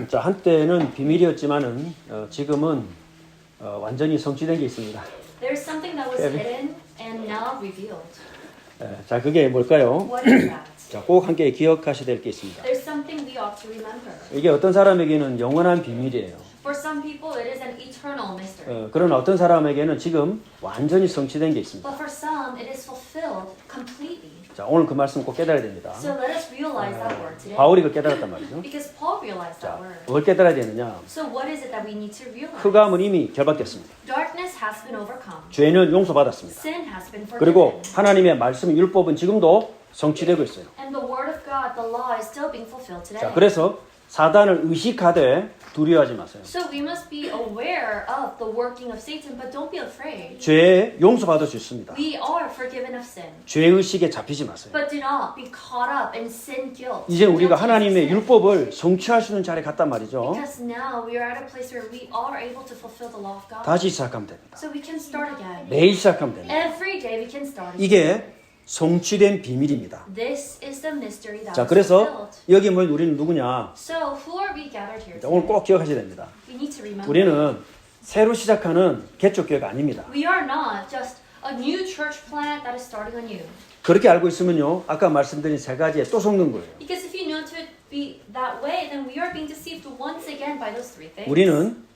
자, 한때는 비밀이었지만은 지금은 완전히 성취된 게 있습니다. There's something that was hidden and now revealed. 자, 그게 뭘까요? What is that? 자, 꼭 함께 기억하셔야 될 게 있습니다. There's something we ought to remember. 이게 어떤 사람에게는 영원한 비밀이에요. For some people, it is an eternal mystery. 그러나 어떤 사람에게는 지금 완전히 성취된 게 있습니다. But for some, it is fulfilled completely. 자, 오늘 그 말씀 꼭 깨달아야 됩니다. So let us realize that word today. 바울이 그 깨달았단 말이죠. Because Paul realized that 자, word. 뭘 깨달아야 되느냐? So what is it that we need to realize? 흑암은 이미 결박됐습니다. Darkness has been overcome. 죄는 용서받았습니다. Sin has been 그리고 forgiven. 하나님의 말씀, 율법은 지금도 성취되고 있어요. And the word of God, the law, is still being fulfilled today. 자, 그래서 사단을 의식하되 두려워하지 마세요. So we must be aware of the working of Satan, but don't be afraid. 죄에 용서받을 수 있습니다. We are forgiven of sin. 죄의식에 잡히지 마세요. But do not be caught up in sin guilt. 이제 우리가 Guilty of 하나님의 sin. 율법을 성취할 수 있는 자리에 갔단 말이죠. Because now we are at a place where we are able to fulfill the law of God. 다시 시작하면 됩니다. So we can start again. 매일 시작하면 됩니다. Every day we can start again. 이게 성취된 비밀입니다. This is the mystery that 자, was 그래서 fulfilled. 여기 뭐 우리는 누구냐? So who are we gathered here 자, 오늘 today? 꼭 기억하셔야 됩니다. We need to remember. 우리는 새로 시작하는 개척교회가 아닙니다. We are not just a new church plant that is starting anew. 그렇게 알고 있으면요, 아까 말씀드린 세 가지에 또 속는 거예요. Because if you know to be that way, then we are being deceived once again by those three things. 우리는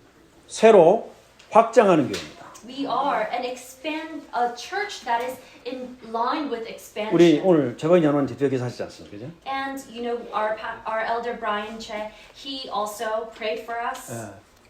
새로 확장하는 교회입니다. We are a church that is in line with expansion. 우리 오늘 재건이 연원 대표께서 하시지 않습니까? 그죠? And you know our elder Brian Che, he also prayed for us.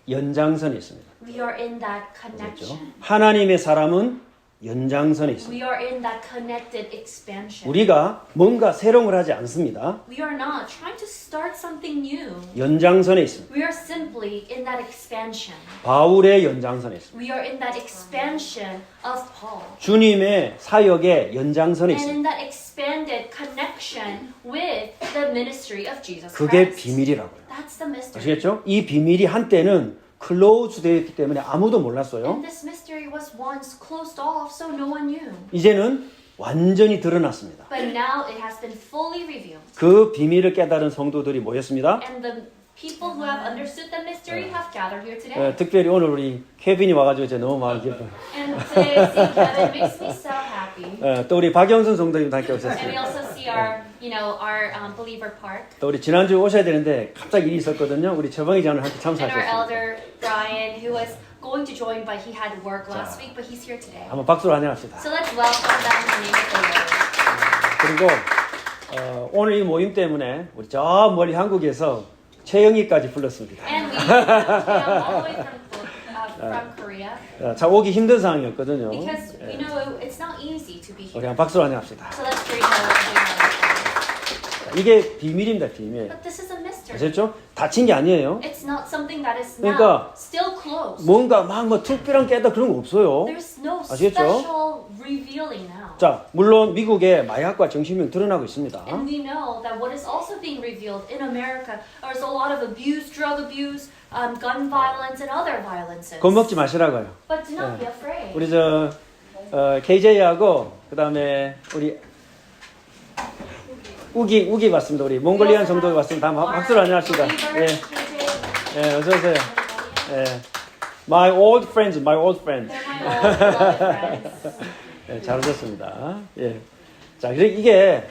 연장선에 있습니다. We are in that 그렇죠? connection. 하나님의 사람은 연장선에 있습니다. We are in that connected expansion. 우리가 뭔가 새로운 걸 하지 않습니다. We are not trying to start something new. 연장선에 있습니다. We are simply in that expansion. 바울의 연장선에 있습니다. We are in that expansion of Paul. 주님의 사역의 연장선에 And 있습니다. in that expanded connection with the ministry of Jesus 그게 Christ. 비밀이라고요. That's the mystery. 아시겠죠? 이 비밀이 한때는 클로즈 되어 있기 때문에 아무도 몰랐어요. And this mystery was once closed off, so no one knew. 이제는 완전히 드러났습니다. But now it has been fully revealed. 그 비밀을 깨달은 성도들이 모였습니다. And the people who have understood the mystery have gathered here today. 특별히 오늘 우리 케빈이 와가지고 제가 너무 마음이 기뻐요. And today, seeing Kevin makes me so happy. 또 우리 박영순 성도님도 함께 And we 오셨어요. also see our believer park. 또 우리 지난주에 오셔야 되는데 갑자기 일이 있었거든요. 우리 최방희 장로님 함께 And our 참석하셨습니다. elder Brian, who was going to join, but he had work last week, but he's here today. 한번 박수로 환영합시다. So let's welcome them in the name of the Lord. 그리고 오늘 이 모임 때문에 우리 저 멀리 한국에서 최영희까지 불렀습니다. And we came all the way from Korea 자, 오기 힘든 상황이었거든요. because we know it's not easy to be 우리 here. 한번 박수로 환영합시다. So let's greet her. 이게 비밀입니다, 비밀. But this is a mystery. 아셨죠? 다친 게 아니에요. It's not something that is 그러니까 now still closed. 뭔가 막 뭐 특별한 깨닫 그런 거 없어요. There's no 아시겠죠? special revealing now. 자, 물론 미국에 마약과 정신병 드러나고 있습니다. And we know that what is also being revealed in America is a lot of abuse, drug abuse, gun violence, and other violences. 겁먹지 마시라고요. But do not be afraid. 우리 KJ하고 그다음에 우리 우기 봤습니다. 우리 몽골리안 정도가 왔습니다. 한번 박수로 안녕하십니다. 예, 예, 어서 오세요. 예, my old friends. They're my old beloved friends. 예, 잘 오셨습니다. 예, 자, 그래서 이게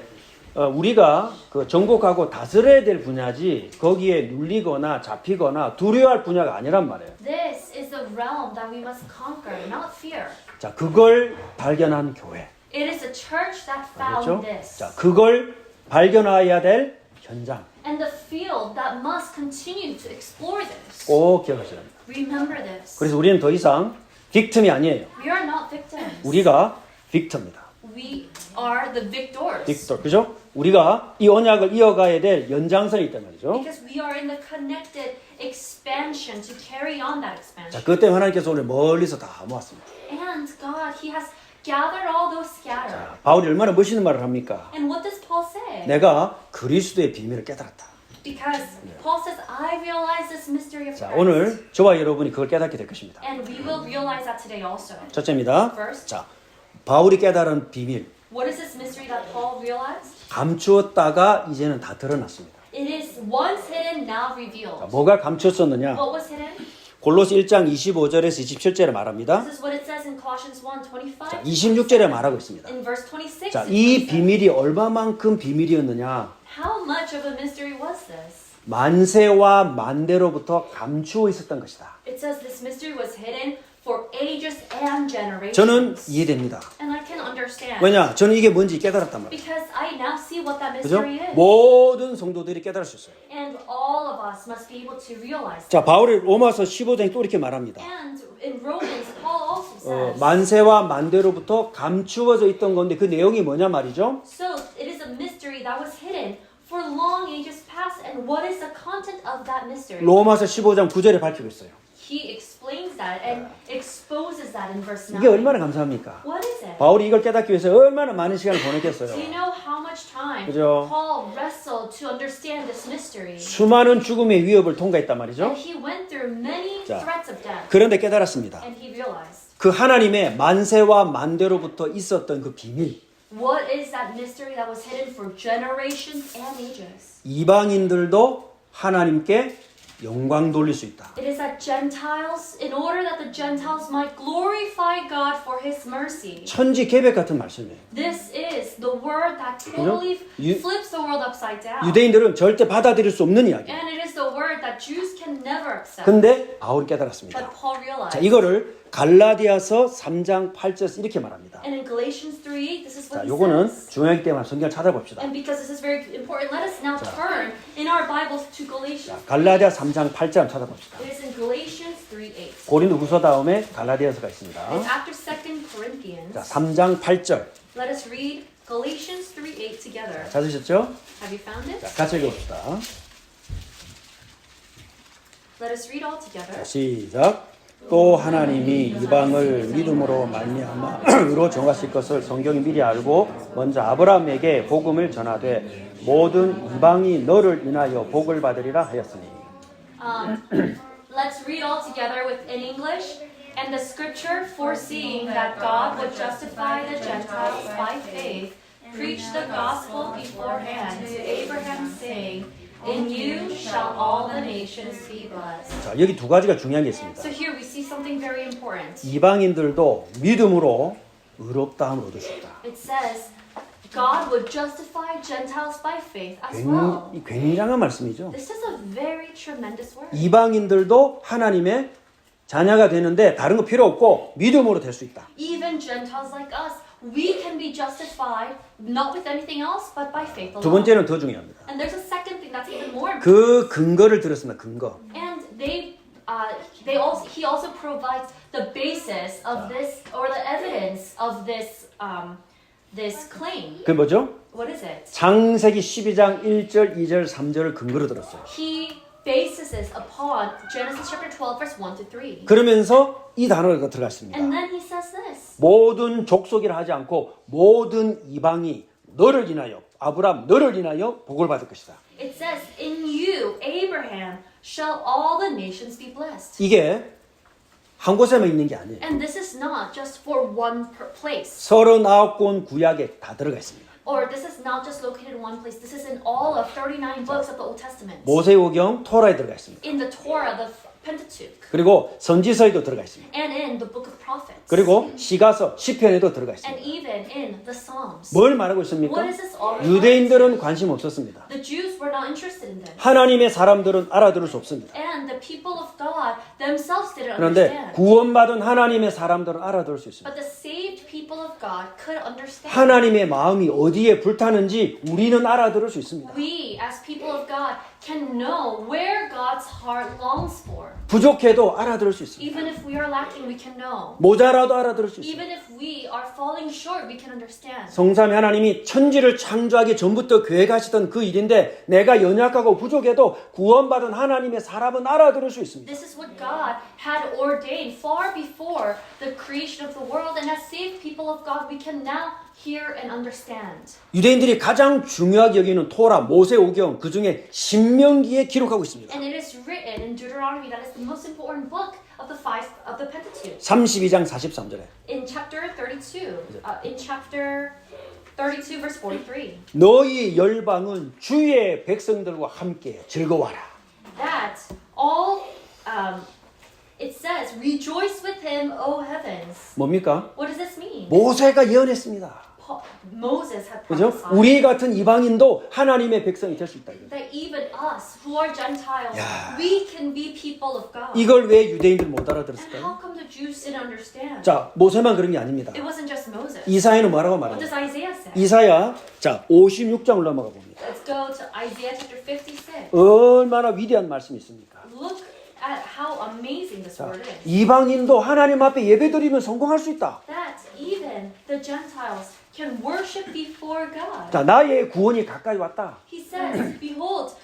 우리가 그 정복하고 다스려야 될 분야지 거기에 눌리거나 잡히거나 두려워할 분야가 아니란 말이에요. This is the realm that we must conquer, not fear. 자, 그걸 발견한 교회. It is a church that found 그렇죠? this. 자, 그걸 발견해야 될 현장. And the field that must continue to explore this. 꼭 기억하셔야 합니다. Remember this. 그래서 우리는 더 이상 빅틈이 아니에요. We are not victims. 우리가 빅터입니다. We are the victors. 빅터, 그죠? 우리가 이 언약을 이어가야 될 연장선이 있단 말이죠. Because we are in the connected expansion to carry on that 자, expansion. 그것 때문에 하나님께서 오늘 멀리서 다 모았습니다. And God, He has gathered all those scattered. 자, 바울이 얼마나 멋있는 말을 합니까? And what does Paul say? 내가 그리스도의 비밀을 깨달았다. Because Paul says, I realize this mystery of 자, Christ. 오늘 저와 여러분이 그걸 깨닫게 될 것입니다. And we will realize that today also. 첫째입니다. First. 자, 바울이 깨달은 비밀. What is this mystery that Paul realized? 감추었다가 이제는 다 드러났습니다. It It is once hidden, now 자, revealed. 뭐가 감췄었느냐? What was hidden? 골로새 1장 25절에서 27절에 말합니다. This is what it says in Colossians 1:25. 자, 26절에 말하고 있습니다. In verse 26. 자, it 이 says, 비밀이 얼마만큼 비밀이었느냐? How much of a mystery was this? 만세와 만대로부터 감추어 있었던 것이다. It says this mystery was hidden for ages and generations. 저는 이해됩니다. And I can understand. 왜냐? 저는 이게 뭔지 깨달았단 말이에요. Because I now see what that 그죠? mystery is. 모든 성도들이 깨달을 수 있어요. And all of us must be able to realize that. 자, 바울이 로마서 15장에 또 이렇게 말합니다. And in Romans, Paul also says, 만세와 만대로부터 감추어져 있던 건데 그 내용이 뭐냐 말이죠? so it is a mystery that was hidden for long ages past. And what is the content of that mystery? 로마서 15장 9절에 밝히고 있어요. He explains that and exposes that in verse 9. 이게 얼마나 감사합니까? What is it? 바울이 이걸 깨닫기 위해서 얼마나 많은 시간을 보냈겠어요. Do you know how much time 그죠? Paul wrestled to understand this mystery? 수많은 죽음의 위협을 통과했단 말이죠. And he went through many 자, threats of death. 그런데 깨달았습니다. And he realized, 그 하나님의 만세와 만대로부터 있었던 그 비밀, what is that mystery that was hidden for generations and ages? 이방인들도 하나님께 영광 돌릴 수 있다. It is that Gentiles, in order that the Gentiles might glorify God for His mercy. 천지 계백 같은 말씀이에요. This is the word that totally 유- flips the world upside down. 유대인들은 절대 받아들일 수 없는 이야기. And it is the word that Jews can never accept. 근데 바울이 깨달았습니다. But Paul realized. 자, 이거를 갈라디아서 3장 8절에서 이렇게 말합니다. And in Galatians 3:8, this is what 자, he 요거는 says. 중요하기 때문에 성경을 찾아봅시다. And because this is very important, let us now turn in our Bibles to Galatians. 갈라디아 3장 8절 찾아봅시다. It is in Galatians 3:8. 고린도후서 다음에 갈라디아서가 있습니다. It's after 2 Corinthians. 자, 3장 8절 Let us read Galatians 3:8 together. 찾으셨죠? Have you found it? 자, 같이 읽어봅시다. Let us read all together. 자, 시작. 또 하나님이 이방을 믿음으로 말미암아 의로 정하실 것을 성경이 미리 알고 먼저 아브라함에게 복음을 전하되 모든 이방이 너를 인하여 복을 받으리라 하였으니. Let's read all together in English. And the scripture, foreseeing that God would justify the Gentiles by faith, preached the gospel beforehand to Abraham, saying, In you shall all the nations be blessed. 자, 여기 두 가지가 중요한 게 있습니다. So here we see something very important. 이방인들도 믿음으로 의롭다함을 얻을 수 있다. It says, God would justify Gentiles by faith as well. 굉장한 말씀이죠. This is a very tremendous word. 이방인들도 하나님의 자녀가 되는데 다른 거 필요 없고 믿음으로 될 수 있다. Even Gentiles like us, we can be justified not with anything else but by faith 두 alone. 번째는 더 중요합니다. And there's a second thing that's even more important. 그 근거를 들었습니다. 근거. And he also provides the basis of this or the evidence of this claim. 그게 뭐죠? What is it? 창세기 12장 1절, 2절, 3절을 근거로 들었어요. He bases this upon Genesis chapter 12 verse 1 to 3. 그러면서 이 단어가 들어갔습니다. And then he says this. 모든 족속이라 하지 않고 모든 이방이 너를 인하여 아브라함 너를 인하여 복을 받을 것이다. It says, In you, Abraham, shall all the nations be blessed. 이게 한 곳에만 있는 게 아니에요. And this is not just for one place. 39권 구약에 다 들어가 있습니다. Or this is not just located in one place. This is in all of 39 books of the Old Testament. 모세오경 토라에 들어가 있습니다. In the Torah, the Pentateuch. 그리고 선지서에도 들어가 있습니다. And in the book of prophets. 그리고 시가서 시편에도 들어가 And 있습니다. even in the Psalms. 뭘 말하고 있습니까? What is this all 유대인들은 관심 없었습니다. The Jews were not interested in this. 하나님의 사람들은 알아들을 수 없습니다. And the people of God themselves didn't 그런데 understand. 구원받은 하나님의 사람들은 알아들을 수 있습니다. But the saved people of God could understand. 하나님의 마음이 어디에 불타는지 우리는 알아들을 수 있습니다. We, as people of God, can know where God's heart longs for. 부족해도 알아들을 수 있습니다. Even if we are lacking, we can know. 모자라도 알아들을 수 있습니다. Even if we are falling short, we can understand. 성삼위 하나님이 천지를 창조하기 전부터 계획하시던 그 일인데 내가 연약하고 부족해도 구원받은 하나님의 사람은 알아들을 수 있습니다. This is what God had ordained far before the creation of the world. And as saved people of God, we can now hear and understand. 유대인들이 가장 중요하게 여기는 토라, 모세오경 그 중에 신명기에 기록하고 있습니다. And it is written in Deuteronomy that is the most important book of the Pentateuch. 32장 43절에 In chapter 32, in chapter 32 verse 43. 너희 열방은 주의 백성들과 함께 즐거워하라. That all, it says, rejoice with him, O heavens. 뭡니까? What does this mean? 모세가 예언했습니다. Moses had 그죠? prophesied 우리 같은 이방인도 하나님의 백성이 될 수 있다. that even us who are Gentiles, 야. we can be people of God. 이걸 왜 유대인들 못 And 알아들었을까요? how come the Jews didn't understand? 자, 모세만 그런 게 아닙니다. It wasn't just Moses. 이사야는 뭐라고 What 말합니까? does Isaiah say? 이사야, 자, 56장을 넘어가 봅니다. Let's go to Isaiah chapter 56. 얼마나 위대한 말씀이 있습니까? Look at how amazing this 자, word is. 이방인도 하나님 앞에 예배드리면 성공할 수 있다. That even the Gentiles can worship before God. 자, 나의 구원이 가까이 왔다. He says, behold,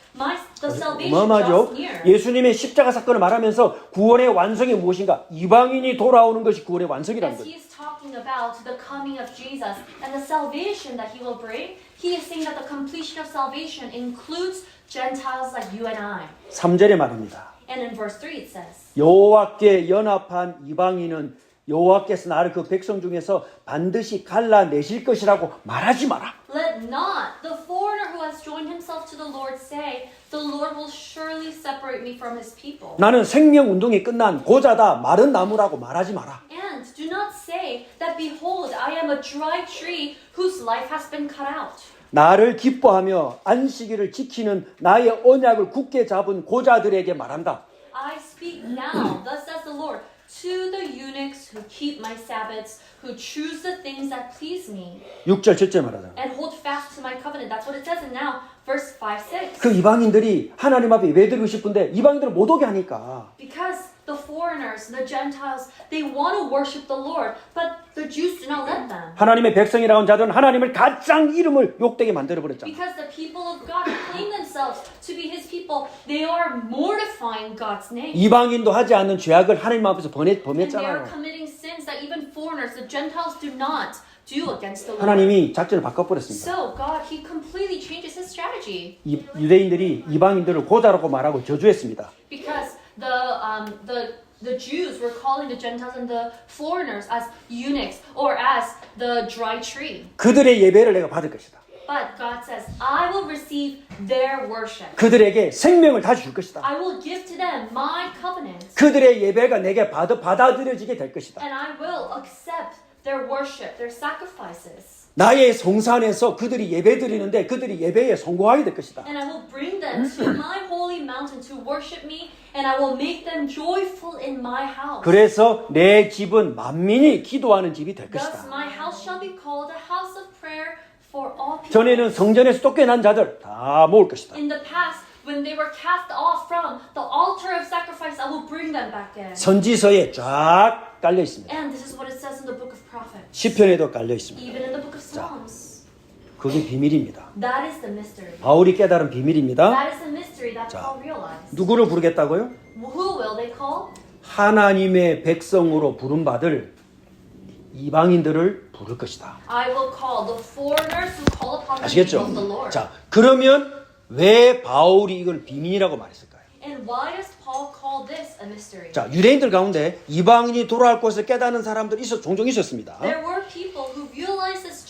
the salvation 어마어마하죠? draws near. 예수님의 십자가 사건을 말하면서 구원의 완성이 무엇인가? 이방인이 돌아오는 것이 구원의 완성이라는 As 거죠. he is talking about the coming of Jesus and the salvation that he will bring, he is saying that the completion of salvation includes Gentiles like you and I. 3절에 말합니다. And in verse 3 it says, 여호와께 연합한 이방인은 여호와께서 나를 그 백성 중에서 반드시 갈라내실 것이라고 말하지 마라. let not the foreigner who has joined himself to the Lord say, the Lord will surely separate me from his people. 나는 생명 운동이 끝난 고자다 마른 나무라고 말하지 마라. And do not say that, behold, I am a dry tree whose life has been cut out. 나를 기뻐하며 안식일을 지키는 나의 언약을 굳게 잡은 고자들에게 말한다. I speak now, thus says the Lord, to the eunuchs who keep my Sabbaths, who choose the things that please me, 6절 7절 말하잖아. and hold fast to my covenant. That's what it says in now, verse 5, 6. 그 이방인들이 하나님 앞에 예배드리고 싶은데 이방인들을 못 오게 하니까 Because the foreigners, the Gentiles, they want to worship the Lord, but the Jews do not let them. 하나님의 백성이라고 한 자들은 하나님을 가장 이름을 욕되게 만들어버렸잖아. Because the people of God who claim themselves to be His people, they are mortifying God's name. 이방인도 하지 않는 죄악을 하나님 앞에서 And they are 범했잖아요. committing sins that even foreigners, the Gentiles, do not do against the Lord. 하나님이 작전을 바꿔버렸습니다. So God, He completely changes His strategy 유대인들이 이방인들을 고자라고 말하고 저주했습니다. because the Jews were calling the Gentiles and the foreigners as eunuchs or as the dry tree. 그들의 예배를 내가 받을 것이다. But God says, I will receive their worship. 그들에게 생명을 다시 줄 것이다. I will give to them my covenant, 그들의 예배가 내게 받아들여지게 될 것이다. and I will accept their worship, their sacrifices. 나의 성산에서 그들이 예배드리는데 그들이 예배에 성공하게 될 것이다. And I will bring them to my holy mountain to worship me, and I will make them joyful in my house. 그래서 내 집은 만민이 기도하는 집이 될 Thus 것이다. my house shall be called a house of prayer for all people. 전에는 성전에서 쫓겨난 자들 다 모을 것이다. In the past, when they were cast off from the altar of sacrifice, I will bring them back in. 선지서에 쫙 깔려 있습니다. And this is what it says in the book of prophets, 시편에도 깔려 있습니다. even in the book of Psalms. 그게 비밀입니다. That is the mystery. 바울이 깨달은 비밀입니다. That is the mystery that Paul realized. 누구를 부르겠다고요? Who will they call? 하나님의 백성으로 부름받을 이방인들을 부를 것이다. I will call the foreigners who call upon the name 아시겠죠? of the Lord. 자, 그러면 왜 바울이 이걸 비밀이라고 말했을까요? And why does Paul call this a mystery? 자, 유대인들 가운데 이방인이 돌아올 것을 깨닫는 사람들이 종종 있었습니다. There were people who realized this,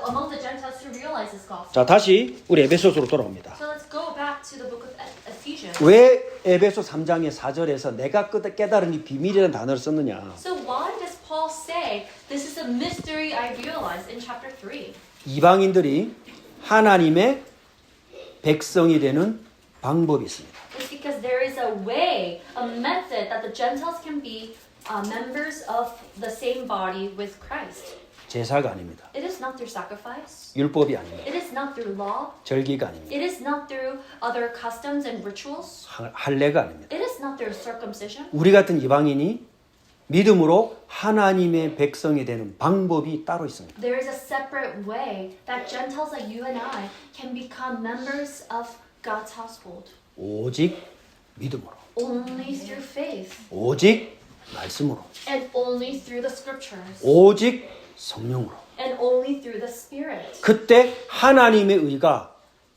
among the Gentiles who realized this gospel. 자, 다시 우리 에베소서로 돌아옵니다. So let's go back to the book of Ephesians. 왜 에베소 3장의 4절에서 내가 깨달은 이 비밀이라는 단어를 썼느냐? So why does Paul say this is a mystery I realized in chapter 3? 이방인들이 하나님의 백성이 되는 방법이 있습니다. It's because there is a way, a method that the Gentiles can be members of the same body with Christ. 제사가 아닙니다. It is not through sacrifice. 율법이 아닙니다. It is not through law. 절기가 아닙니다. It is not through other customs and rituals. 할례가 아닙니다. It is not through circumcision. 우리 같은 이방인이 믿음으로 하나님의 백성이 되는 방법이 따로 있습니다. There is a separate way that Gentiles like you and I can become members of God's household. 오직 믿음으로, Only through faith 오직 말씀으로, and only through the scriptures 오직 성령으로. and only through the Spirit. 그때 하나님의 의가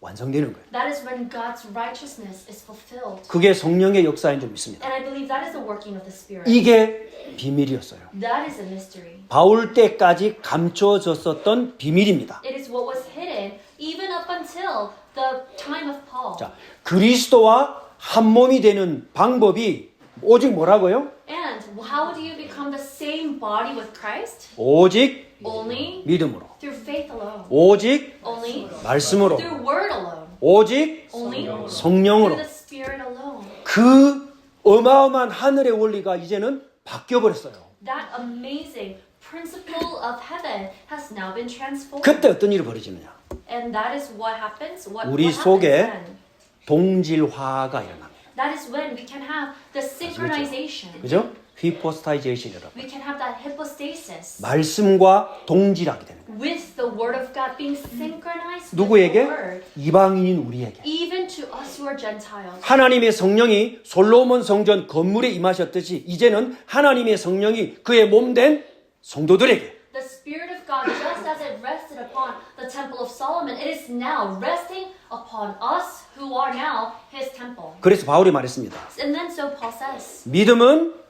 완성되는 거예요. That is when God's righteousness is fulfilled. 그게 성령의 역사인 줄 믿습니다. And I believe that is the working of the Spirit. 이게 비밀이었어요. That is a mystery. 바울 때까지 감춰졌었던 비밀입니다. It is what was hidden even up until the time of Paul. 자, 그리스도와 한 몸이 되는 방법이 오직 뭐라고요? And how do you become the same body with Christ? 오직 Only 믿음으로, through faith alone. 오직 Only 말씀으로, through word alone. 오직 Only through 성령으로. the Spirit alone. 그 어마어마한 하늘의 원리가 이제는 바뀌어 버렸어요. That amazing principle of heaven has now been transformed. 그때 어떤 일이 벌어지느냐? And that is what happens. What 우리 happens 속에 then? 동질화가 일어납니다. That is when we can have the synchronization. 그죠? 휘포스타이제이션이라고. We can have that hypostasis 말씀과 동질하게 되는 거예요. with the word of God being synchronized with the 누구에게? word. 이방인인 우리에게. Even to us who are Gentiles. 하나님의 성령이 솔로몬 성전 건물에 임하셨듯이 이제는 하나님의 성령이 그의 몸된 성도들에게 The Spirit of God, just as it rested upon the temple of Solomon, it is now resting upon us who are now his temple. 그래서 바울이 말했습니다. And then so Paul says, 믿음은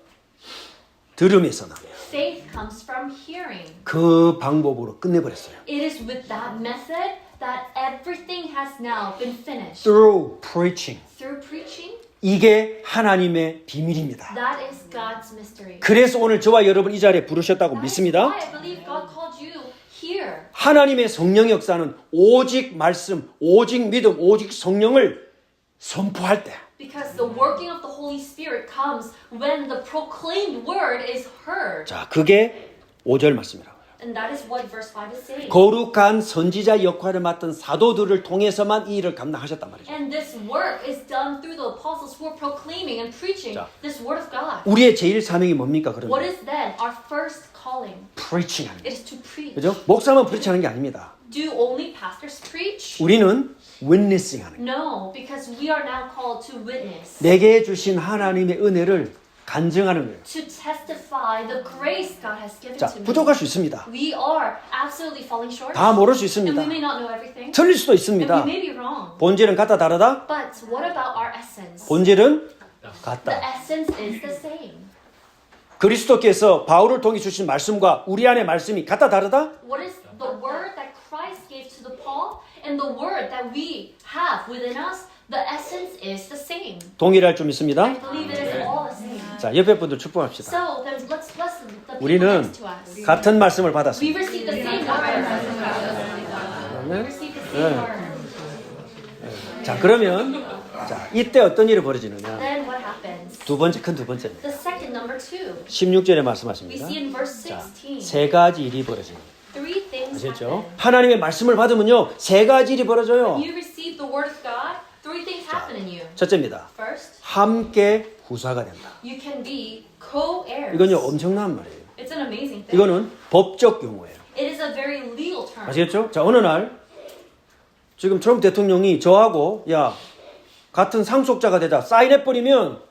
들음에서 나며 faith comes from hearing. 그 방법으로 끝내버렸어요. It is with that method that everything has now been finished. Through preaching. Through preaching, 이게 하나님의 비밀입니다. that is God's mystery. 그래서 오늘 저와 여러분 이 자리에 부르셨다고 That is 믿습니다. why I believe God called you here. 하나님의 성령 역사는 오직 말씀, 오직 믿음, 오직 성령을 선포할 때 Because the working of the Holy Spirit comes when the proclaimed word is heard. 자, 그게 5절 말씀이라고요. And that is what verse 5 is saying. 거룩한 선지자 역할을 맡은 사도들을 통해서만 이 일을 감당하셨단 말이죠. And this work is done through the apostles who are proclaiming and preaching 자. this word of God. 우리의 제일 사명이 뭡니까? What 그러면 is then our first calling? preaching 하는 It 거예요. is to preach. 그죠? 목사만 프리치하는 게 아닙니다. Do only pastors preach? 우리는 witnessing 하는 거예요. No, because we are now called to witness. 내게 주신 하나님의 은혜를 간증하는 거예요. To testify the grace God has given 자, to me. 부족할 수 있습니다. We are absolutely falling short. 다 모를 수 And 있습니다. we may not know everything. 틀릴 수도 And 있습니다. we may be wrong. 본질은 같다 다르다? But what about our essence? 본질은 The 같다. essence is the same. 그리스도께서 바울을 통해 주신 말씀과 우리 안의 말씀이 같다 다르다? What is the word that Christ gave to the Paul and the word that we have within us? The essence is the same. 동일할 줄 I 믿습니다. believe it is all the same. 자, 옆에 분들 축복합시다. So then let's bless the people 우리는 next to us. 같은 말씀을 We 받았습니다. receive the same word. We receive the same word. 자, 그러면 자, 이때 어떤 일이 벌어지느냐? Then what happens? 두 번째입니다. The second, number 2. 16절에 We 말씀하십니다. see in verse 자, 16. 세 가지 일이 벌어집니다. Three things 아시겠죠? happen. 하나님의 말씀을 받으면요, 세 가지 일이 벌어져요. When you receive the word of God, three things happen in you. 첫째입니다. First, 함께 후사가 된다. you can be co-heirs. 이건요, 엄청난 말이에요. It's an amazing thing. 이거는 법적 용어예요. It is a very legal term. 아시겠죠? 자, 어느 날 지금 트럼프 대통령이 저하고 야 같은 상속자가 되자 사인해버리면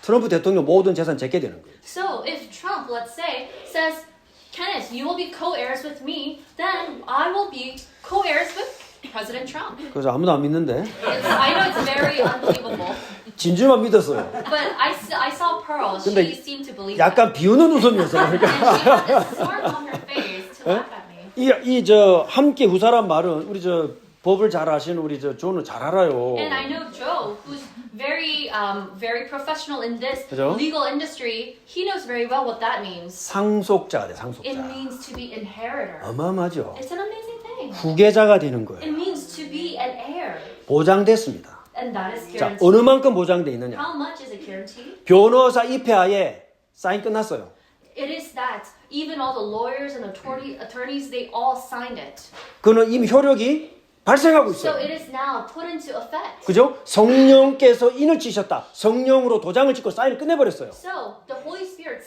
트럼프 대통령 모든 재산 제게 되는 거예요. So if Trump, let's say, says, Kenneth, you will be co-heirs with me, then I will be co-heirs with President Trump. 그래서 아무도 안 믿는데 I know it's very unbelievable, 진주만 믿었어요. but I saw Pearl. 근데 She seemed to believe 약간 비웃는 웃음이었어요. it. And 그러니까 she had this smirk on her face to laugh at me. 이 함께 후사란 말은 우리 법을 잘 아시는 우리 존은 잘 알아요. And I know Joe, who's very professional in this 그죠? legal industry. He knows very well what that means. 상속자가 돼, It 상속자. means to be inheritor. 어마어마하죠. It's an amazing thing. 후계자가 되는 거예요. It means to be an heir. 보장됐습니다. And that is 자, guaranteed. 어느 만큼 보장돼 있느냐? How much is it guaranteed? 변호사 입회하에 사인 끝났어요. It is that even all the lawyers and attorneys, they all signed it. 그는 이미 효력이 발생하고 So 있어요. it is now put into effect. 그죠? 성령께서 인을 치셨다. 성령으로 도장을 찍고 사인을 끝내버렸어요. So the Holy Spirit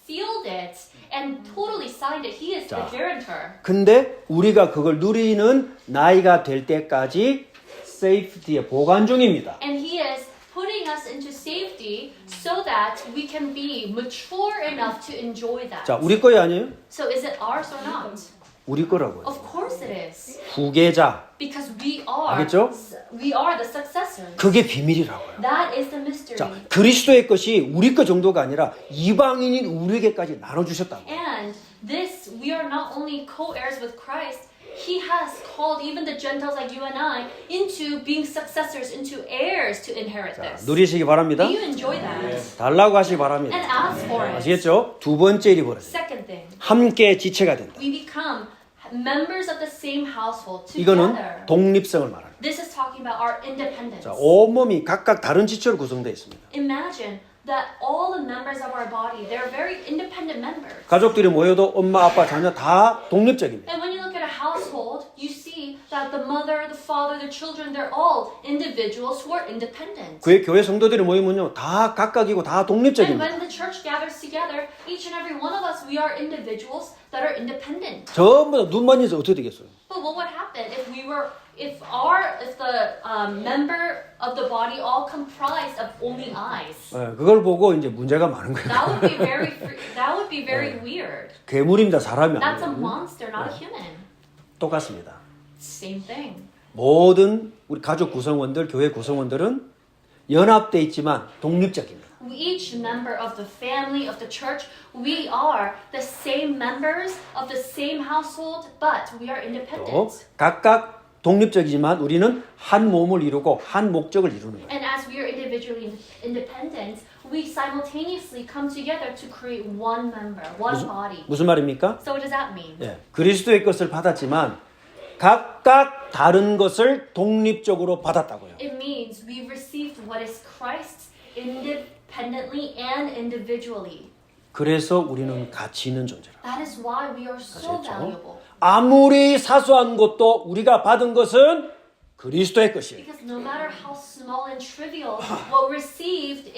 sealed it and totally signed it. He is the 자. guarantor. 근데 우리가 그걸 누리는 나이가 될 때까지 세이프티에 보관 중입니다. And He is putting us into safety so that we can be mature enough to enjoy that. 자, 우리 거야 아니에요? So is it ours or not? 우리 거라고요. Of course it is. 후계자. Because we are 알겠죠? we are the successors. 그게 비밀이라고요. That is the mystery. 자, 그리스도의 것이 우리 것 정도가 아니라 이방인인 우리에게까지 나눠주셨다고. And this, we are not only co-heirs with Christ, He has called even the Gentiles like you and I into being successors, into heirs to inherit this. 누리시기 바랍니다. Do you enjoy that? 달라고 하시기 바랍니다. And ask for it. 아시겠죠? 두 번째 일이 벌어져요. Second thing, 함께 지체가 된다. we become members of the same household 이거는 together. 독립성을 말하는 거예요. This is talking about our independence. 자, 온몸이 각각 다른 지체로 구성되어 있습니다. Imagine that all the members of our body, they're very independent members. 가족들이 모여도 엄마, 아빠, 자녀 다 독립적입니다. And when you look at a household, you see that the mother, the father, the children, they're all individuals who are independent. 그의 교회 성도들이 모이면요, 다 각각이고 다 And 독립적입니다. when the church gathers together, each and every one of us, we are individuals that are independent. 전부 다 눈만 있어 어떻게 되겠어요? But what would happen if the member of the body all comprised of only eyes? 그걸 보고 이제 문제가 많은 거예요. That would be very weird. 괴물입니다, 사람이 That's a 아니에요. monster, not a human. 똑같습니다. Same thing. 모든 우리 가족 구성원들, 교회 구성원들은 연합돼 있지만 독립적입니다. Each member of the family, of the church, we are the same members of the same household, but we are 또 independent. 각각 독립적이지만 우리는 한 몸을 이루고 한 목적을 이루는 거예요. And as we are individually independent, we simultaneously come together to create one member, one body. 무슨 말입니까? So what does that mean? 그리스도의 것을 받았지만 각각 다른 것을 독립적으로 받았다고요. It means we received what is Christ's independently and individually. 그래서 우리는 가치 있는 존재라. That is why we are so 아시겠죠? valuable. 아무리 사소한 것도 우리가 받은 것은 그리스도의 것이에요. Because no matter how small and trivial, what received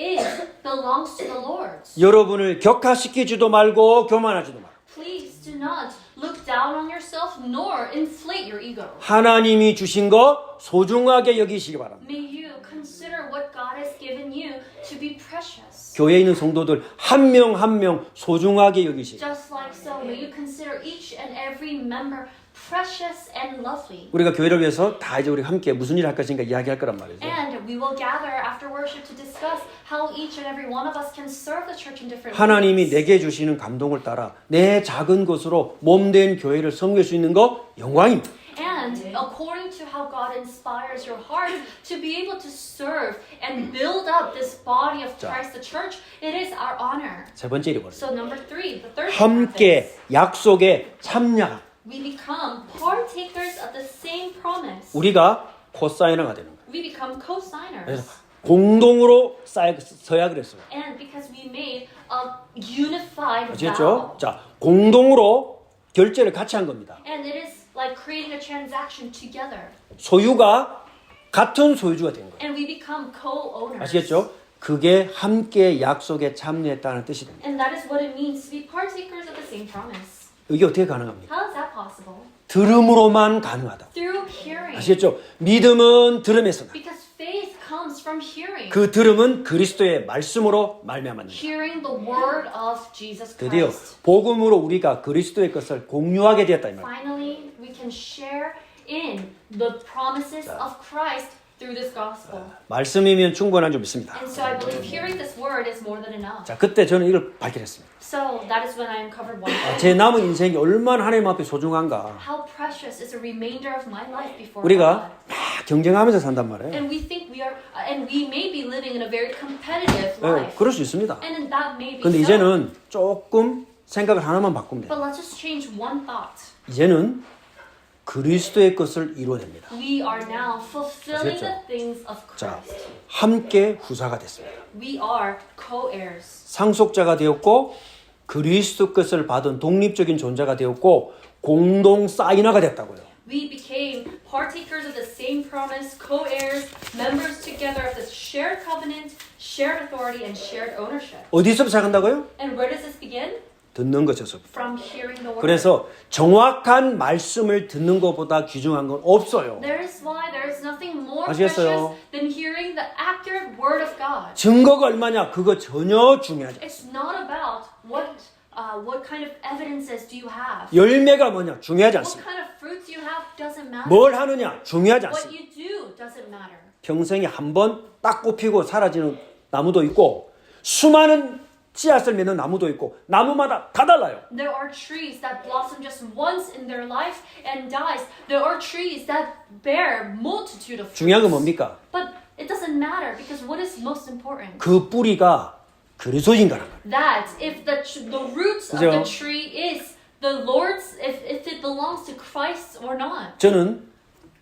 belongs to the Lord. 여러분을 격하시키지도 말고 교만하지도 말고 Please do not look down on yourself nor inflate your ego. 하나님이 주신 거 소중하게 여기시기 바랍니다. May you consider what God has given you to be precious. 교회에 있는 성도들 한 명 한 명 소중하게 여기시기. Just like so, may you consider each and every member precious and lovely. 우리가 교회를 위해서 다 이제 우리 함께 무슨 일을 할 것인가 이야기할 거란 말이죠. And we will gather after worship to discuss how each and every one of us can serve the church in different 하나님이 ways. 내게 주시는 감동을 따라 내 작은 것으로 몸된 교회를 섬길 수 있는 거 영광입니다. And according to how God inspires your heart to be able to serve and build up this body of Christ, the church, it is our honor. 세 번째 일이 벌어져요. So number three, the third thing 함께 happens. 약속에 참여하라. We become partakers of the same promise. 우리가 코사이너가 되는 거예요. We become 그래서 co-signers. 공동으로 서야 그랬어요. And because we made a unified 아시겠죠? vow. 자, 공동으로 결제를 같이 한 겁니다. And it is like creating a transaction together. 소유가 같은 소유주가 된 거예요. And we become co-owners. 아시겠죠? 그게 함께 약속에 참여했다는 뜻이 됩니다. And that is what it means to be partakers of the same promise. 이게 어떻게 가능합니까? How is that possible? 들음으로만 가능하다. Through hearing. 아시겠죠? 믿음은 들음에서 나. Because faith comes from hearing. 그 들음은 그리스도의 말씀으로 말미암았는다. Hearing the word of Jesus 드디어 Christ. 복음으로 우리가 그리스도의 것을 공유하게 되었다 이 말이에요. Finally, we can share in the promises of Christ through this gospel. 말씀이면 충분한 줄 믿습니다. And so I believe hearing this word is more than enough. 자, 그때 저는 이걸 발견했습니다. So that is when I uncovered one thing. 제 남은 인생이 얼마나 하나님 앞에 소중한가. How precious is the remainder of my life before 우리가 God. 막 경쟁하면서 산단 말이에요. And we think we are, and we may be living in a very competitive 네, life. 그럴 수 있습니다. And that may be 근데 so. 이제는 조금 생각을 하나만 바꾸면 돼요. But let's just change one thought. 이제는 그리스도의 것을 이루어냅니다. We are now fulfilling 아시겠죠? the things of 자, Christ. 함께 후사가 됐습니다. We are co-heirs. 상속자가 되었고 그리스도 것을 받은 독립적인 존재가 되었고 공동 사이너가 됐다고요. We became partakers of the same promise, co-heirs, members together of the shared covenant, shared authority, and shared ownership. 어디서 시작한다고요? And where does this begin? 듣는 것에서. From hearing the word. 그래서 정확한 말씀을 듣는 것보다 귀중한 건 없어요. That is why there is nothing more 아시겠어요? precious than hearing the accurate word of God. 증거가 얼마냐? 그거 전혀 중요하지 않아요. It's not about what what kind of evidences do you have? 열매가 뭐냐 중요하지 What 않습니다. kind of fruits you have doesn't matter. 뭘 하느냐 중요하지 What 않습니다. you do doesn't matter. 평생에 한 번 딱 꼽히고 사라지는 나무도 있고 수많은 씨앗을 맺는 나무도 있고 나무마다 다 달라요. There are trees that blossom just once in their life and dies. There are trees that bear multitude of fruits. 중요한 건 뭡니까? But it doesn't matter because what is most important? 그 뿌리가 그리스도인가라는 거예요. That if the roots of 그죠? the tree is the Lord's, if it belongs to Christ or not. 저는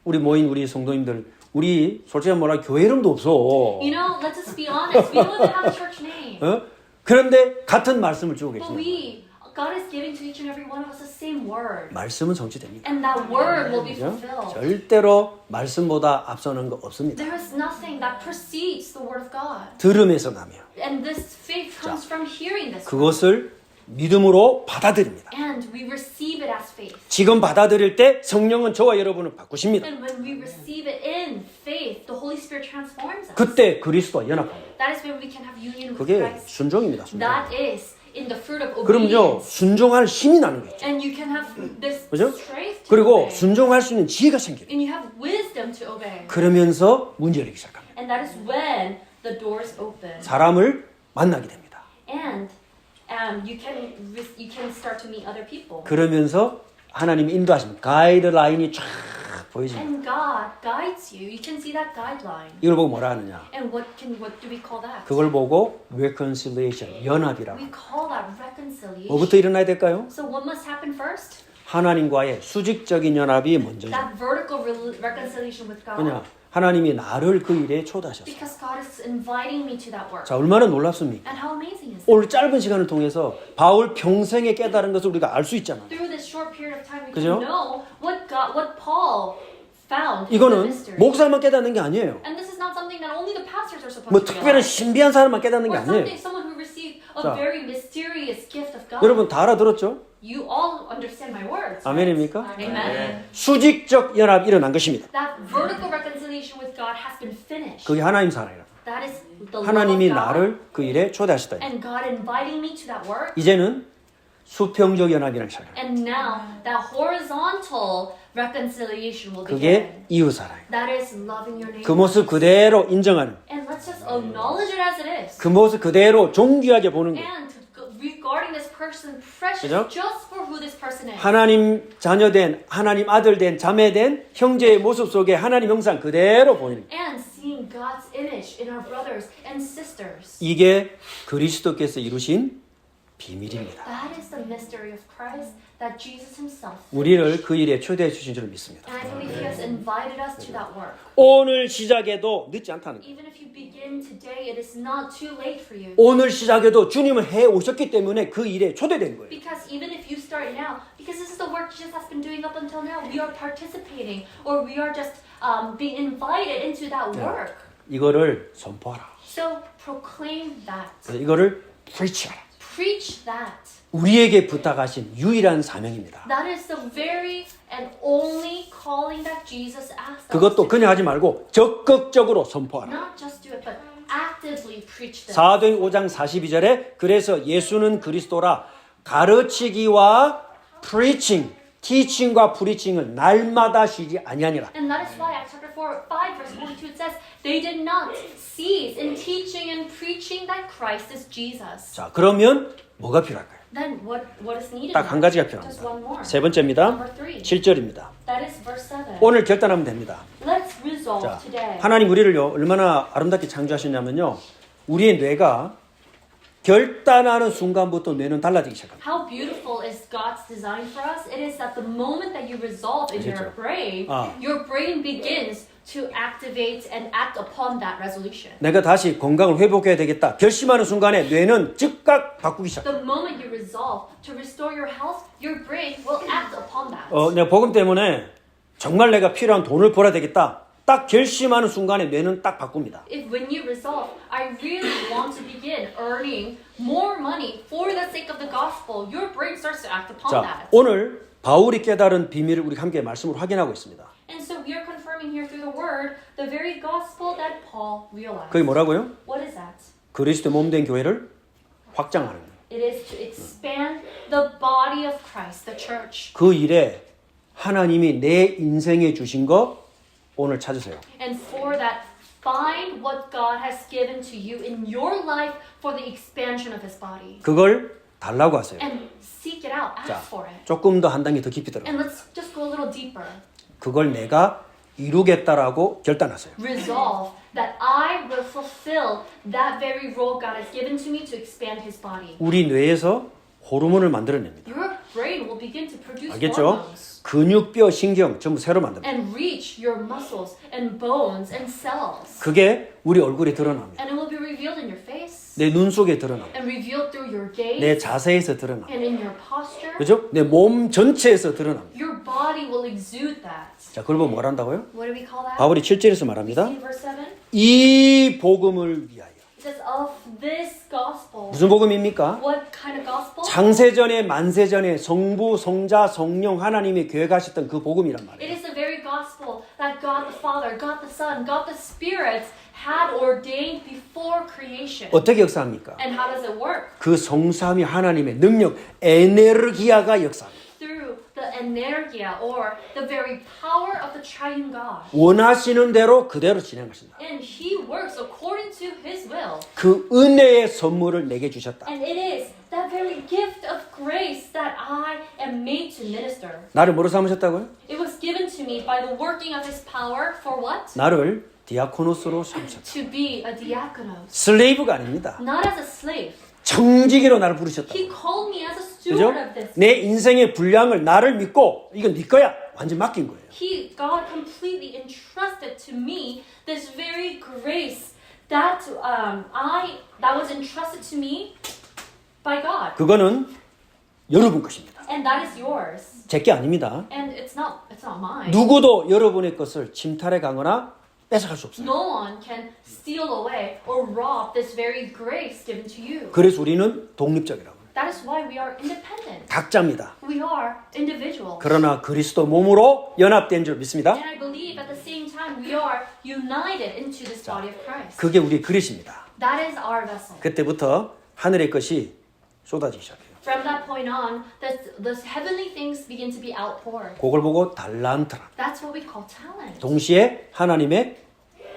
우리 모인 우리 성도님들 우리 솔직히 말하면 교회 이름도 없어. You know, let's just be honest. We don't even have a church name. 어? 그런데 같은 말씀을 주고 But 계십니다. God is giving to each and every one of us the same word. 말씀은 성취됩니다. And that word will be 그죠? fulfilled. 절대로 말씀보다 앞서는 거 없습니다. There is nothing that precedes the word of God. 들음에서 나며 And this faith comes from hearing this word. 그것을 믿음으로 받아들입니다. And we receive it as faith. 지금 받아들일 때 성령은 저와 여러분을 바꾸십니다. And when we receive it in faith, the Holy Spirit transforms us. 그때 그리스도와 연합합니다. That is when we can have union with 그게 Christ. 순종입니다. 순종. That is in the fruit of 그럼요 obedience. 순종할 힘이 나는 거죠. And you can have this 그죠? strength to 그리고 obey. 순종할 수 있는 지혜가 생겨요. And you have wisdom to obey. 그러면서 문제 열리기 시작합니다. And that is when the doors open. 사람을 만나게 됩니다. And you can start to meet other people. 그러면서 하나님이 인도하십니다. 가이드라인이 쫙 보여집니다. And God guides you. You can see that guideline. 이걸 보고 뭐라 하느냐? And what do we call that? 그걸 보고 reconciliation, 연합이라고. We call that reconciliation. 뭐부터 일어나야 될까요? So what must happen first? 하나님과의 수직적인 연합이 먼저죠. That vertical reconciliation with God. 그냥 하나님이 나를 그 일에 초대하셨어요. Because God is inviting me to that work. 자, 얼마나 놀랍습니까? And how amazing is that? 오늘 짧은 시간을 통해서 바울 평생에 깨달은 것을 우리가 알 수 있잖아요. Through this short period of time, we 그죠? can know what Paul found in the 이거는 mystery. 목사만 깨닫는 게 아니에요. And this is not something that only the pastors are supposed 뭐 to 특별한 realize. 신비한 사람만 깨닫는 게 Or 아니에요. someone who received a 자. very mysterious gift of God. 여러분 다 알아들었죠? You all understand my words. 아멘입니까? Right? Amen. 수직적 연합이 일어난 것입니다. That vertical reconciliation with God has been finished. 그게 하나님 사랑이라. That is the love 하나님이 of God. 나를 그 일에 초대하셨다. And God inviting me to that work. 이제는 수평적 연합이라는 시작이에요. And now that horizontal reconciliation will 그게 begin. 이웃 사랑이에요. That is loving your neighbor. 그 모습 그대로 인정하는, And let's just acknowledge it as it is. 그 모습 그대로 존귀하게 보는 거예요. And regarding this person precious 그죠? just for who this person is. 하나님 자녀된, 하나님 아들된, 자매된 형제의 모습 속에 하나님 형상 그대로 보이는 거예요. And seeing God's image in our brothers and sisters. 이게 그리스도께서 이루신 비밀입니다. That is the mystery of Christ that Jesus himself. 우리를 그 일에 초대해 주신 줄 믿습니다. And I believe he has invited us to that work. 오늘 시작해도 늦지 않다는 거예요. Even if you begin today, it is not too late for you. 오늘 시작해도 주님은 해 오셨기 때문에 그 일에 초대된 거예요. Because even if you start now, because this is the work Jesus has been doing up until now, we are participating or we are just being invited into that work. 이거를 선포하라. So proclaim that. 이거를 preach하라. Preach that. 우리에게 부탁하신 유일한 사명입니다. That is the very and only calling that Jesus asked us. 그것도 to 그냥 do. 하지 말고 적극적으로 선포하라. Not just do it, but actively preach them. 사도행 5장 42절에 그래서 예수는 그리스도라 가르치기와 preaching, teaching과 preaching을 날마다 쉬지 아니하니라. And that is why Acts chapter 5 verse 42 it says, they did not cease in teaching and preaching that Christ is Jesus. 자, 그러면 뭐가 필요할까요? Then what is needed? 딱 한 가지가 Just one more. 필요합니다. 세 번째입니다. Number 3. 7절입니다. That is verse 7. 오늘 결단하면 됩니다. Let's resolve 자, today. 하나님 우리를요 얼마나 아름답게 창조하셨냐면요 우리의 뇌가 결단하는 순간부터 뇌는 달라지기 시작합니다. How beautiful is God's design for us? It is that the moment that you resolve in your 그렇죠. your brain begins to activate and act upon that resolution. 내가 다시 건강을 회복해야 되겠다 결심하는 순간에 뇌는 즉각 바꾸기 시작합니다. The moment you resolve to restore your health, your brain will act upon that. 내가 복음 때문에 정말 내가 필요한 돈을 벌어야 되겠다 딱 결심하는 순간에 뇌는 딱 바꿉니다. If when you resolve, I really want to begin earning more money for the sake of the gospel, your brain starts to act upon 자, that. 오늘 바울이 깨달은 비밀을 우리 함께 말씀으로 확인하고 있습니다. And so we are confirming here through the word the very gospel that Paul realized. 그게 뭐라고요? What is that? 그리스도 몸된 교회를 확장하는 거예요. It is to expand the body of Christ, the church. 그 일에 하나님이 내 인생에 주신 거 오늘 찾으세요. And for that, find what God has given to you in your life for the expansion of His body. 그걸 달라고 하세요. And seek it out, 자, ask for it. 조금 더 한 단계 더 깊이 들어. And let's just go a little deeper. 그걸 내가 이루겠다라고 결단하세요. Resolve that I will fulfill that very role God has given to me to expand His body. 우리 뇌에서 호르몬을 만들어냅니다. Your brain will begin to produce 알겠죠? hormones 근육, 뼈, 신경 전부 새로 만듭니다. and reach your muscles and bones and cells. 그게 우리 얼굴에 드러납니다. And it will be revealed in your face 내 눈 속에 드러납니다. and revealed through your gaze 내 자세에서 드러납니다. and in your posture. 그죠? 내 몸 전체에서 드러납니다. Your body will exude that. 자, 그걸 보면 뭘 한다고요? What do we call that? 바울이 7절에서 말합니다. See verse 7? 이 복음을 위하여. It says of this gospel. 무슨 복음입니까? What kind of gospel? 창세전에 만세전에 성부, 성자, 성령 하나님이 계획하셨던 그 복음이란 It 말이에요. is the very gospel that God the Father, God the Son, God the Spirit had ordained before creation. 어떻게 역사합니까? And how does it work? 그 성삼위 하나님의 능력, 에네르기아가 역사합니다. Through the energia or the very power of the triune God. 원하시는 대로 그대로 진행하신다. And He works according to His will. 그 은혜의 선물을 내게 주셨다. And it is that very gift of grace that I am made to minister. 나를 뭐로 삼으셨다고요? It was given to me by the working of His power for what? 나를 디아코노스로 삼으셨다. To be a diakonos. 슬레이브가 아닙니다. Not as a slave. 청지기로 나를 부르셨다. He called me as a 그죠? steward of this. 내 인생의 분량을 나를 믿고 이건 네 거야. 완전 맡긴 거예요. God completely entrusted to me this very grace that that was entrusted to me by God. 그거는 여러분 것입니다. And that is yours. 제 게 아닙니다. And it's not mine. 누구도 여러분의 것을 침탈해 가거나 뺏어갈 수 없어요. No one can steal away or rob this very grace given to you. 그래서 우리는 독립적이라고요. That is why we are independent. 각자입니다. We are individuals. 그러나 그리스도 몸으로 연합된 줄 믿습니다. And I believe at the same time we are united into this body of Christ. 그게 우리의 그릇입니다. That is our vessel. 그때부터 하늘의 것이 쏟아지기 시작해요. From that point on, the heavenly things begin to be outpoured. 그걸 보고 달란트라. That's what we call talent. 동시에 하나님의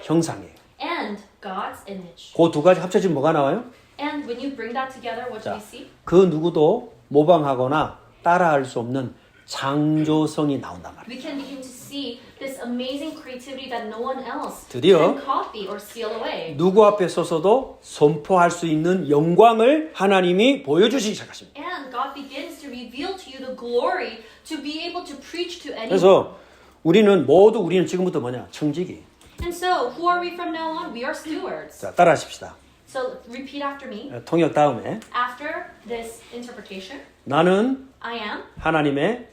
형상이에요. And God's image. 그 두 가지 합쳐지면 뭐가 나와요? And when you bring that together, what do we see? 그 누구도 모방하거나 따라할 수 없는 창조성이 나온단 말이에요. We can begin to see this amazing creativity that no one else 드디어 can copy or steal away. 누구 앞에 서서도 선포할 수 있는 영광을 하나님이 보여주시기 시작하십니다. And God begins to reveal to you the glory to be able to preach to anyone. 그래서 우리는 지금부터 뭐냐? 청지기. And so, who are we from now on? We are stewards. 자, 따라하십시다. So, repeat after me. 통역 다음에 After this interpretation, 나는 I am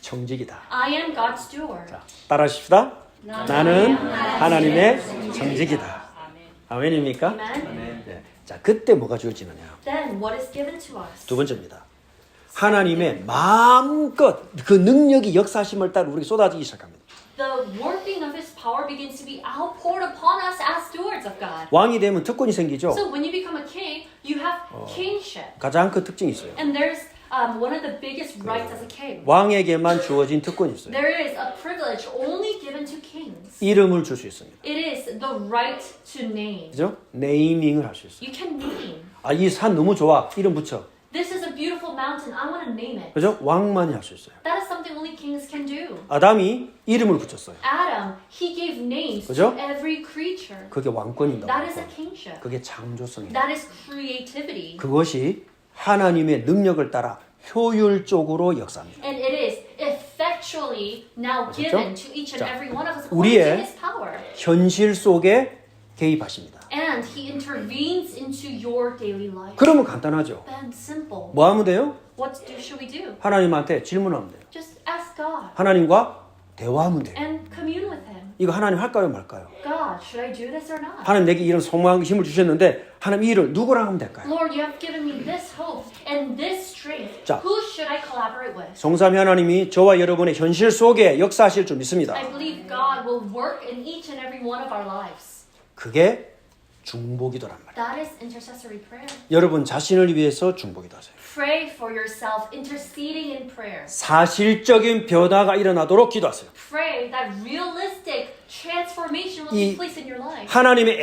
청지기다. I am God's steward. 자, 따라하십시다. 나는 하나님의 청지기다. 아멘입니까? Amen. 네. 자, 그때 뭐가 주어지느냐? Then what is given to us? 두 번째입니다. 하나님의 마음껏 그 능력이 역사심을 따라 우리에게 쏟아지기 시작합니다. The working of His power begins to be outpoured upon us as stewards of God. 왕이 되면 특권이 생기죠. So when you become a king, you have kingship. 가장 큰 특징이 있어요. And there's one of the biggest rights as a king. 왕에게만 주어진 특권이 있어요. There is a privilege only given to kings. 이름을 줄 수 있습니다. It is the right to name. 그죠? 네이밍을 할 수 있어요. You can name. 아, 이 산 너무 좋아. 이름 붙여. This is a beautiful mountain. I want to name it. 그죠? 왕만이 할 수 있어요. That is something only kings can do. 아담이 이름을 붙였어요. Adam, he gave names 그죠? to every creature. 그게 왕권이다. That is a kingship. 그게 창조성이다. That is creativity. 그것이 하나님의 능력을 따라 효율적으로 역사합니다. And it is effectually now 그렇죠? given to each and 자, every one of us according to 우리의 His power. 현실 속에 개입하십니다. And He intervenes into your daily life. 그러면 간단하죠. And simple. 뭐 하면 돼요? Should we do? 하나님한테 질문하면 돼요. Just ask God 하나님과 대화하면 돼요. and commune with Him. 이거 하나님 할까요 말까요? God, should I do this or not? 하나님 내게 이런 소망 힘을 주셨는데 하나님 이 일을 누구랑 하면 될까요? Lord, you have given me this hope and this strength. 자. Who should I collaborate with? 성삼위 하나님이 저와 여러분의 현실 속에 역사하실 줄 믿습니다. I believe God will work in each and every one of our lives. 그게 중보기도란 말이에요. That is intercessory prayer. 여러분 자신을 위해서 중보기도하세요. Pray for yourself, interceding in prayer. 사실적인 변화가 일어나도록 기도하세요. Pray that realistic transformation will 이 take place in your life. 하나님의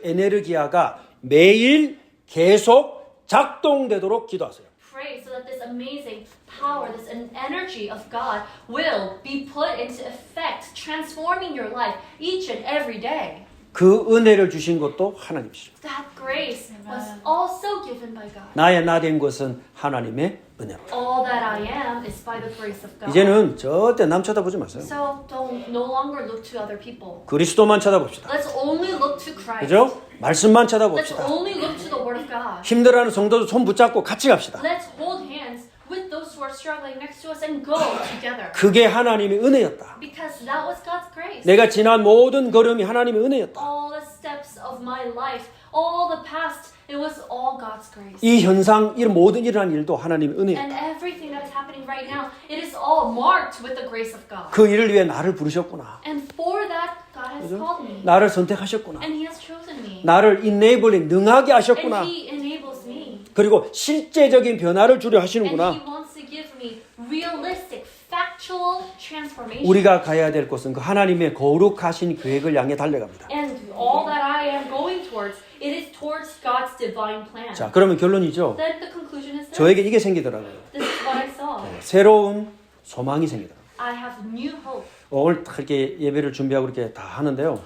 에너기아가 매일 계속 작동되도록 기도하세요. Pray so that this amazing power, this energy of God will be put into effect, transforming your life each and every day. 그 은혜를 주신 것도 하나님이시죠. That grace was also given by God. 나의 나 된 것은 하나님의 은혜로. All that I am is by the grace of God. 이제는 절대 남 쳐다보지 마세요. So don't no longer look to other people. 그리스도만 쳐다봅시다. Let's only look to Christ. 그죠? 말씀만 Let's 쳐다봅시다. only look to the Word of God. 힘들어하는 성도들 손 붙잡고 같이 갑시다. Let's hold hands with those who are struggling next to us and go together. 그게 하나님의 은혜였다. Because that was God's grace. 내가 지난 모든 걸음이 하나님의 은혜였다. All the steps of my life, all the past, it was all God's grace. 이 현상, 이 모든 일어난 일도 하나님의 은혜였다. And everything that is happening right now, it is all marked with the grace of God. 그 일을 위해 나를 부르셨구나. And for that, God has called me. 나를 선택하셨구나. And He has chosen me. 나를 enabling, 능하게 And 하셨구나. He enables me. 그리고 실제적인 변화를 주려 And 하시는구나. He wants to give me realistic, factual transformation. 우리가 가야 될 곳은 그 하나님의 거룩하신 계획을 향해 달려갑니다. And all that I am going towards, it is towards God's divine plan. 자, 그러면 결론이죠. Then the conclusion is this. 저에게 이게 생기더라고요. This is what I saw. 새로운 소망이 생기더라고요. I have new hope. 오늘 딱 이렇게 예배를 준비하고 이렇게 다 하는데요.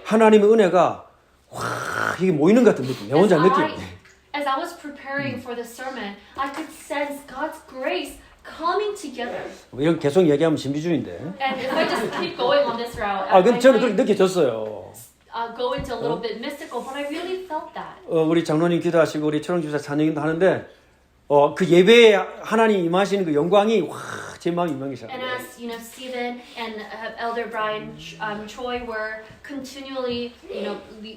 하나님의 은혜가 확 이게 모이는 것 같은 느낌. 내 혼자 느낌. As I was preparing for the sermon, I could sense God's grace coming together. 이런 계속 얘기하면 신비주의인데. And if I just keep going on this route, 근데 저는 그렇게 might 느껴졌어요. go into a little bit mystical, but I really felt that. 우리 장로님 기도하시고 우리 초롱 집사 찬양도 하는데 그 예배에 하나님 임하시는 그 영광이 확 제 마음에 임하시잖아요. And as you know, Stephen and Elder Brian Choi were continually,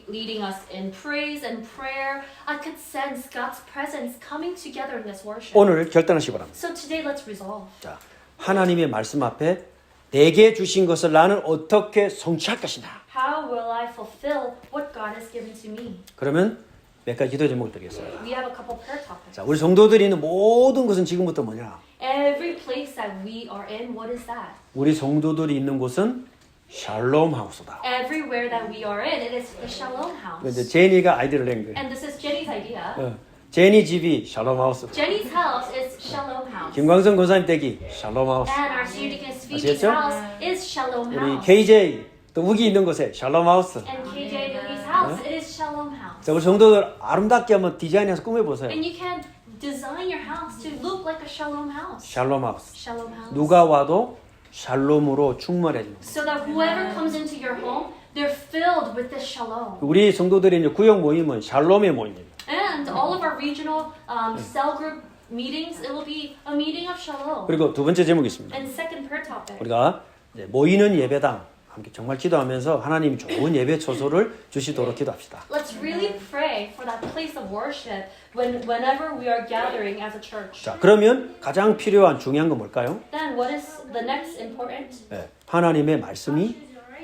leading us in praise and prayer, I could sense God's presence coming together in this worship. 오늘 결단하시기 바랍니다. So today, let's resolve. 자, 하나님의 말씀 앞에 내게 주신 것을 나는 어떻게 성취할 것이냐. How will I fulfill what God has given to me? 그러면 몇 가지 기도 제목을 드리겠습니다. We have a couple prayer topics. 자, 우리 성도들이 있는 모든 것은 지금부터 뭐냐? Every place that we are in, what is that? 우리 성도들이 있는 곳은 샬롬 하우스다. Everywhere that we are in, it is the Shalom house. 이제 제니가 아이디어를 낸 거예요. And this is Jenny's idea. 제니 집이 샬롬 하우스. Jenny's house is Shalom house. 김광선 권사님 댁이 샬롬 하우스. And our senior deacon Phoebe's 아시겠죠? house is Shalom 우리 house. KJ 또 우기 있는 곳에 샬롬 하우스. And KJ Newby's house, it is Shalom house. 자, 우리 성도들 아름답게 한번 디자인해서 꾸며보세요. And you can design your house to look like a Shalom house. 샬롬 하우스. Shalom house. 누가 와도 샬롬으로 충만해집니다. So that whoever comes into your home, they're filled with this Shalom. 우리 성도들이 이제 구역 모임은 샬롬의 모임입니다. And all of our regional cell group meetings, it will be a meeting of Shalom. 그리고 두 번째 제목이 있습니다. And second prayer topic. 우리가 이제 모이는 예배당 함께 정말 기도하면서 하나님이 좋은 예배 초소를 주시도록 기도합시다. Let's really pray for that place of worship whenever we are gathering as a church. 자, 그러면 가장 필요한 중요한 건 뭘까요? Then what is the next important? 하나님의 말씀이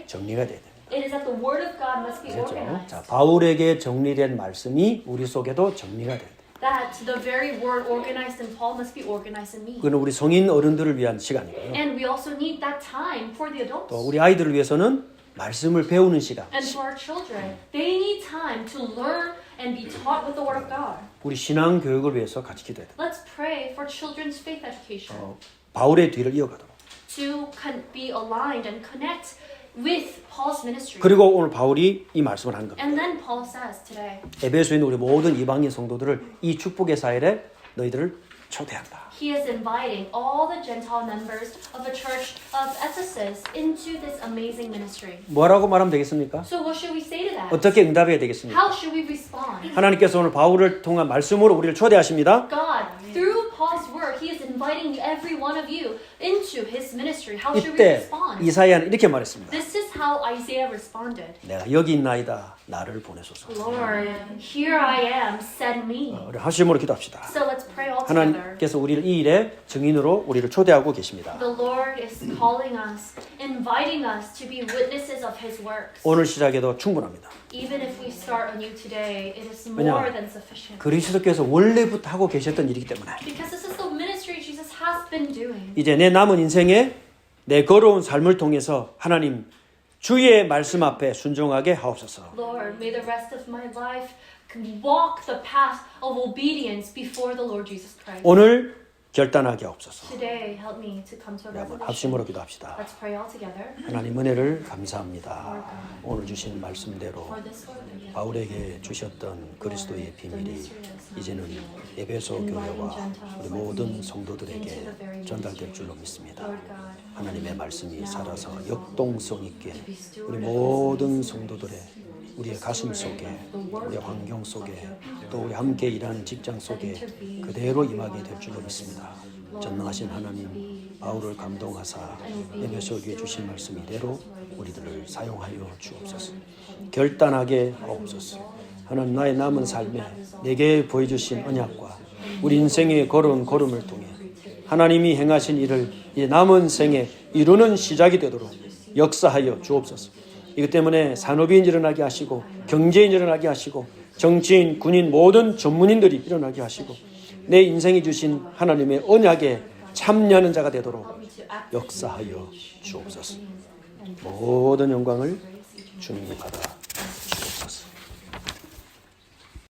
정리가 돼야 됩니다. It is that the word of God must be 그렇죠? organized. 자, 바울에게 정리된 말씀이 우리 속에도 정리가 됩니다. That the very word organized in Paul must be organized in me. 그건 우리 성인 어른들을 위한 시간이고요. And we also need that time for the adults. 또 우리 아이들을 위해서는 말씀을 배우는 시간. And for our children, they need time to learn and be taught with the word of God. 우리 신앙 교육을 위해서 같이 기도해야 돼요. Let's pray for children's faith education 바울의 뒤를 이어가도록. to be aligned and connect with Paul's ministry. 그리고 오늘 바울이 이 말씀을 하는 겁니다. And then Paul says today, 에베소에 있는 우리 모든 이방인 성도들을 이 축복의 사일에 너희들을 초대한다. he is inviting all the Gentile members of the church of Ephesus into this amazing ministry. 뭐라고 말하면 되겠습니까? So what should we say to that? 어떻게 응답해야 되겠습니까? How should we respond? 하나님께서 오늘 바울을 통한 말씀으로 우리를 초대하십니다. God, through Paul's word, he is inviting every one of you into his ministry. How should we 이때 respond? 이사야는 이렇게 말했습니다. This is how Isaiah responded. 내가 여기 있나이다. 나를 보내소서. Lord, here I am, send me. 우리 합심으로 기도합시다. So let's pray all together. 하나님께서 우리를 이 일에 증인으로 우리를 초대하고 계십니다. The Lord is calling us, inviting us to be witnesses of His works. 오늘 시작에도 충분합니다. Even if we start anew today, it is 왜냐? more than sufficient. 그리스도께서 원래부터 하고 계셨던 일이기 때문에 Because this is the ministry Jesus has been doing. 이제 내 남은 인생에 내 걸어온 삶을 통해서 하나님 주의 말씀 앞에 순종하게 하옵소서. Lord, may the rest of my life walk the path of obedience before the Lord Jesus Christ. 오늘 결단하게 하옵소서. Today, help me to come to a 한번 resolution. 합심으로 기도합시다. Let's pray all together. 하나님 은혜를 감사합니다. 오늘 주신 말씀대로 For this word, 바울에게 주셨던 그리스도의 비밀이 이제는 에베소 교회와 우리 모든 성도들에게 전달될 줄로 믿습니다. Lord God, 하나님의 말씀이 살아서 역동성 있게 우리 모든 성도들의 우리의 가슴 속에 우리의 환경 속에 또 우리 함께 일하는 직장 속에 그대로 임하게 될 줄로 믿습니다. 전능하신 하나님 바울을 감동하사 에베소 교회 주신 말씀 이대로 우리들을 사용하여 주옵소서. 결단하게 하옵소서. 하나님 나의 남은 삶에 내게 보여주신 언약과 우리 인생의 걸은 걸음을 통해 하나님이 행하신 일을 이 남은 생에 이루는 시작이 되도록 역사하여 주옵소서. 이것 때문에 산업인 일어나게 하시고 경제인 일어나게 하시고 정치인, 군인 모든 전문인들이 일어나게 하시고 내 인생이 주신 하나님의 언약에 참여하는 자가 되도록 역사하여 주옵소서. 모든 영광을 주님께 받아